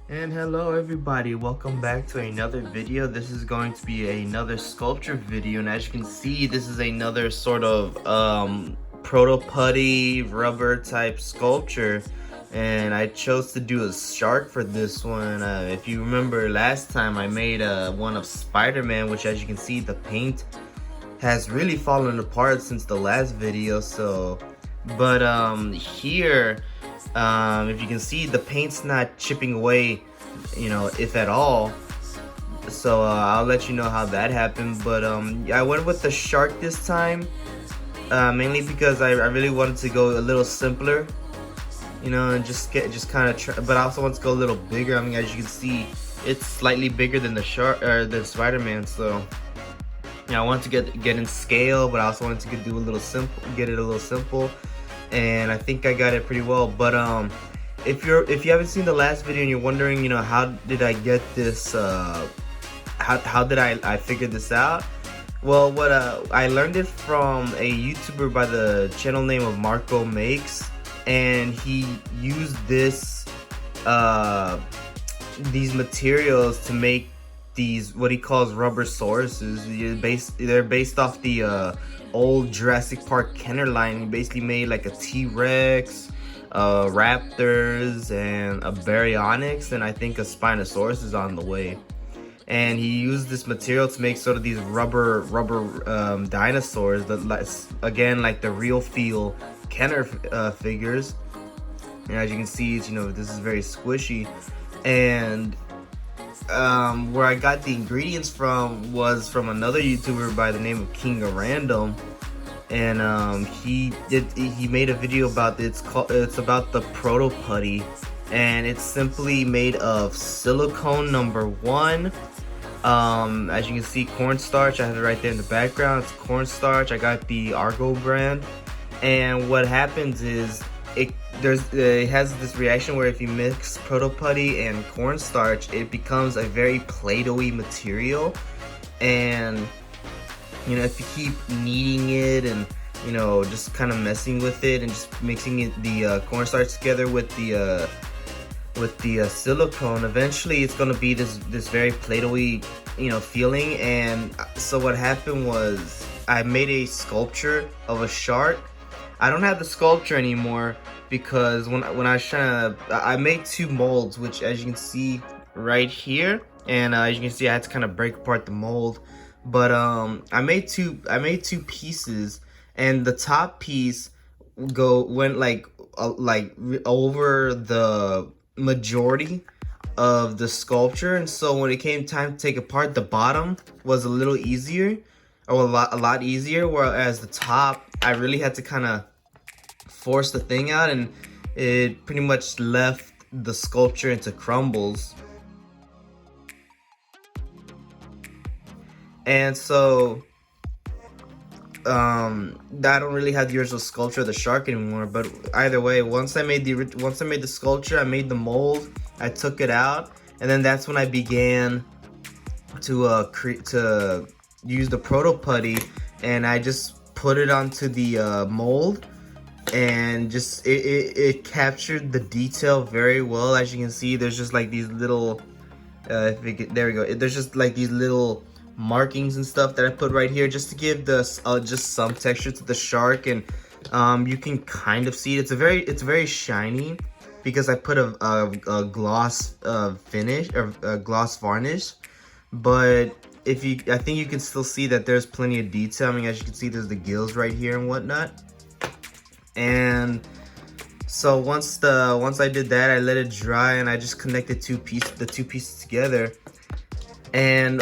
And hello everybody, welcome back to another video. This is going to be another sculpture video, and as you can see, this is another sort of proto putty rubber type sculpture, and I chose to do a shark for this one. If you remember last time I made one of Spider-Man, which as you can see the paint has really fallen apart since the last video. But here, if you can see, the paint's not chipping away, if at all. So I'll let you know how that happened. But I went with the shark this time, mainly because I really wanted to go a little simpler, and just kind of but I also want to go a little bigger. I mean, as you can see, it's slightly bigger than the shark or the Spider-Man. So I wanted to get in scale, but I also wanted to get it a little simple, and I think I got it pretty well. But if you haven't seen the last video and you're wondering, how did I get this? How did I figure this out? Well, I learned it from a YouTuber by the channel name of Marco Makes, and he used these materials to make these what he calls rubber sauruses. They're based off the old Jurassic Park Kenner line. He basically made like a T-Rex, raptors, and a baryonyx, and I think a Spinosaurus is on the way. And he used this material to make sort of these rubber dinosaurs that, again, like the real feel Kenner figures. And as you can see, this is very squishy. And where I got the ingredients from was from another YouTuber by the name of King of Random, and he made a video about it. It's about the Proto Putty, and it's simply made of silicone #1. As you can see, cornstarch. I have it right there in the background. It's cornstarch. I got the Argo brand, and what happens is it has this reaction where if you mix Proto Putty and cornstarch, it becomes a very Play-Doh-y material. And if you keep kneading it and just kind of messing with it and just mixing the cornstarch together with the silicone, eventually it's gonna be this very Play-Doh-y feeling. And so what happened was I made a sculpture of a shark. I don't have the sculpture anymore because when I was trying to, I made two molds, which as you can see right here, and as you can see, I had to kind of break apart the mold. But I made two pieces, and the top piece went like over the majority of the sculpture, and so when it came time to take apart, the bottom was a little easier, or a lot easier, whereas the top I really had to kind of force the thing out, and it pretty much left the sculpture into crumbles. And so I don't really have the original sculpture of the shark anymore. But either way, once I made the sculpture, I made the mold, I took it out, and then that's when I began to use the Proto Putty, and I just put it onto the mold, and just it captured the detail very well. As you can see, there's just like these little there we go, there's just like these little markings and stuff that I put right here just to give this just some texture to the shark. And you can kind of see it. It's very shiny because I put a gloss finish, or a gloss varnish. But I think you can still see that there's plenty of detail. I mean, as you can see, there's the gills right here and whatnot. And so once I did that, I let it dry, and I just connected the two pieces together. And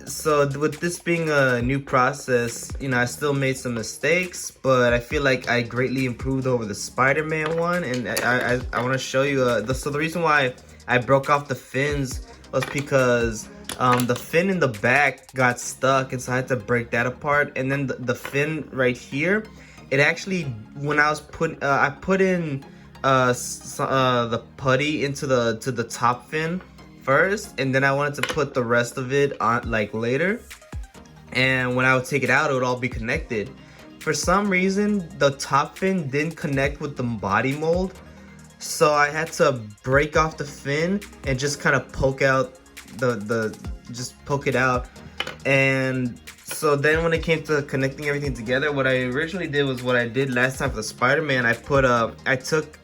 so with this being a new process, I still made some mistakes, but I feel like I greatly improved over the Spider-Man one. And I want to show you so the reason why I broke off the fins was because the fin in the back got stuck, and so I had to break that apart. And then the fin right here, it actually, when I was I put in the putty into the top fin first, and then I wanted to put the rest of it on like later, and when I would take it out, it would all be connected. For some reason, the top fin didn't connect with the body mold, So I had to break off the fin and just kind of poke out just poke it out. And so then when it came to connecting everything together, what I originally did was what I did last time for the Spider-Man. I took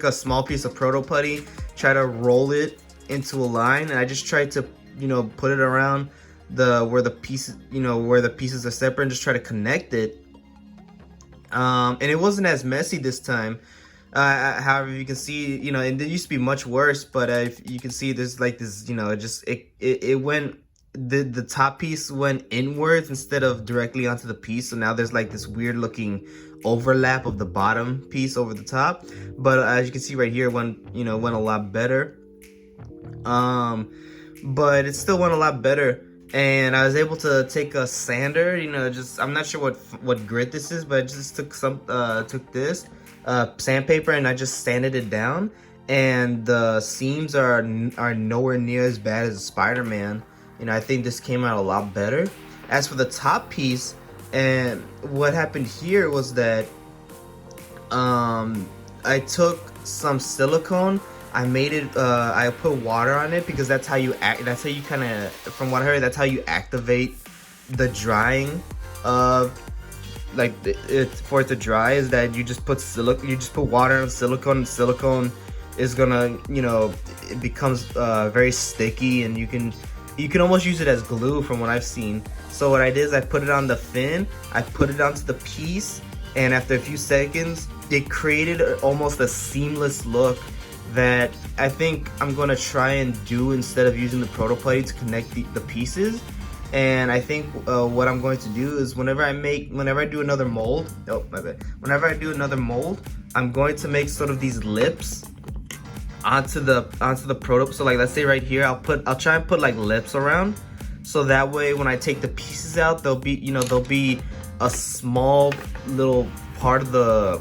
a small piece of Proto Putty, try to roll it into a line, and I just tried to, put it around where the pieces, where the pieces are separate, and just try to connect it. And it wasn't as messy this time. However, you can see, and it used to be much worse, but if you can see, there's like this, it went, the top piece went inwards instead of directly onto the piece. So now there's like this weird looking overlap of the bottom piece over the top. But as you can see right here, it went a lot better. But it still went a lot better. And I was able to take a sander, I'm not sure what grit this is, but I just took took this sandpaper and I just sanded it down, and the seams are nowhere near as bad as Spider-Man. I think this came out a lot better. As for the top piece, and what happened here was that I took some silicone. I made it, I put water on it because that's how you kind of, from what I heard, that's how you activate the drying of, like, for it to dry, is that you just put water on silicone, and silicone is gonna, it becomes very sticky, and you can almost use it as glue from what I've seen. So what I did is I put it on the fin, I put it onto the piece, and after a few seconds, it created almost a seamless look that I think I'm gonna try and do instead of using the Proto Putty to connect the pieces. And I think what I'm going to do is whenever I do another mold, whenever I do another mold, I'm going to make sort of these lips onto the Proto. So like, let's say right here, I'll try and put like lips around, so that way when I take the pieces out, there'll be a small little part of the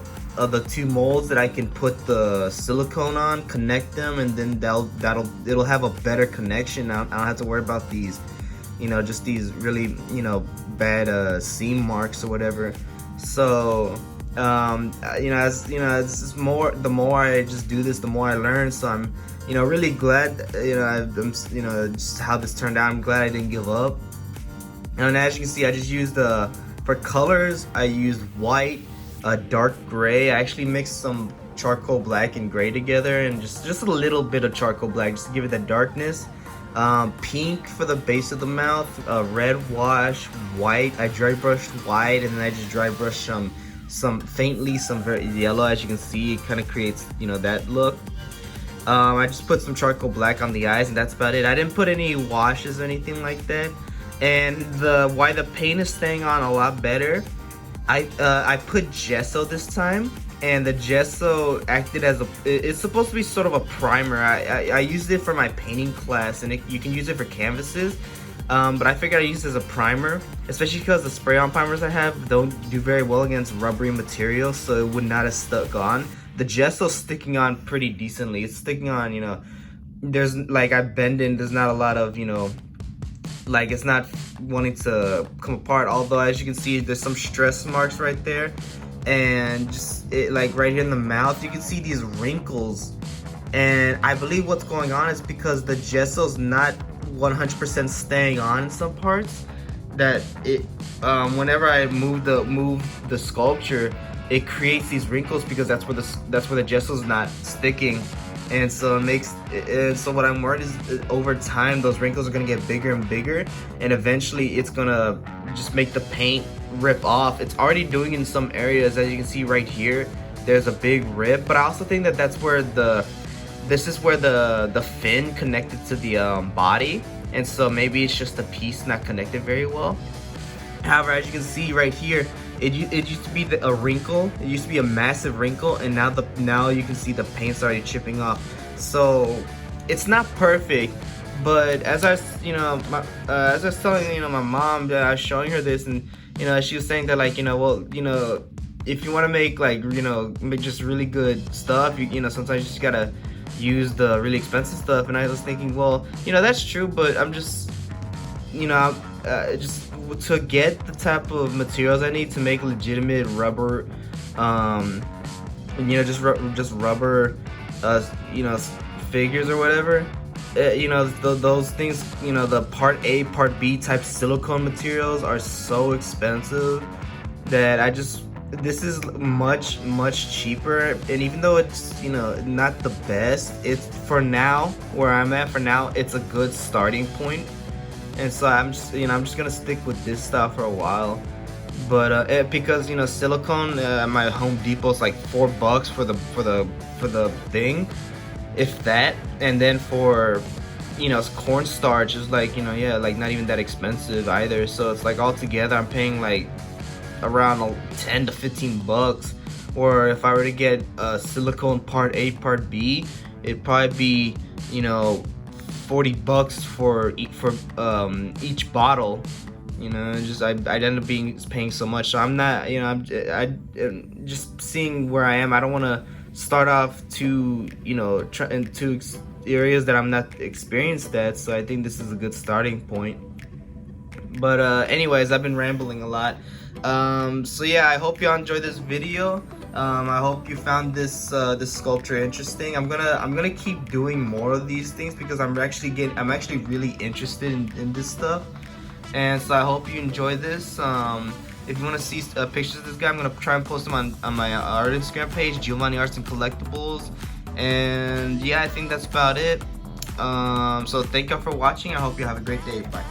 two molds that I can put the silicone on, connect them, and then it'll have a better connection. I don't have to worry about these, just these really, bad seam marks or whatever. So it's more, the more I just do this, the more I learn. So I'm, really glad, I'm, just how this turned out. I'm glad I didn't give up. And as you can see, I just used for colors, I used white, dark gray. I actually mixed some charcoal black and gray together, and just a little bit of charcoal black just to give it that darkness. Pink for the base of the mouth, red wash, white. I dry brushed white, and then I just dry brushed some very yellow. As you can see, it kind of creates, that look. I just put some charcoal black on the eyes, and that's about it. I didn't put any washes or anything like that. And why the paint is staying on a lot better, I put gesso this time, and the gesso acted as it's supposed to be sort of a primer. I used it for my painting class, and you can use it for canvases, but I figured I'd use it as a primer, especially because the spray-on primers I have don't do very well against rubbery materials, so it would not have stuck on. The gesso's sticking on pretty decently. It's sticking on, there's, like, I bend in, there's not a lot of, like, it's not wanting to come apart, although as you can see, there's some stress marks right there, and just like right here in the mouth, you can see these wrinkles. And I believe what's going on is because the gesso's not 100% staying on in some parts, that it whenever I move the sculpture, it creates these wrinkles because that's where the gesso's not sticking. And so so what I'm worried is over time those wrinkles are gonna get bigger and bigger, and eventually it's gonna just make the paint rip off. It's already doing in some areas, as you can see right here. There's a big rip, but I also think that that's where this is where the fin connected to the body, and so maybe it's just the piece not connected very well. However, as you can see right here, it used to be a wrinkle. It used to be a massive wrinkle, and now you can see the paint's already chipping off. So it's not perfect, but as I was telling my mom that I was showing her this, and she was saying that, like, if you want to make, like, make just really good stuff, sometimes you just gotta use the really expensive stuff. And I was thinking, well, that's true, but I'm just just to get the type of materials I need to make legitimate rubber and just rubber, figures or whatever. Those things, the part A, part B type silicone materials are so expensive that this is much cheaper. And even though it's not the best, it's for now where I'm at for now, it's a good starting point. And so I'm just gonna stick with this stuff for a while. But because silicone at my Home Depot is like $4 for the thing, if that. And then for cornstarch is like yeah, like not even that expensive either. So it's like altogether I'm paying like around 10 to 15 bucks. Or if I were to get a silicone part A, part B, it'd probably be 40 bucks for each bottle. I'd end up paying so much. So I'm not, I'm just seeing where I am. I don't want to start off into areas that I'm not experienced at. So I think this is a good starting point. But anyways, I've been rambling a lot. So yeah, I hope y'all enjoyed this video. I hope you found this sculpture interesting. I'm gonna keep doing more of these things because I'm actually really interested in this stuff. And so I hope you enjoy this. If you want to see pictures of this guy, I'm going to try and post them on my art Instagram page, Giovanni Arts and Collectibles. And yeah, I think that's about it. So thank y'all for watching. I hope you have a great day. Bye.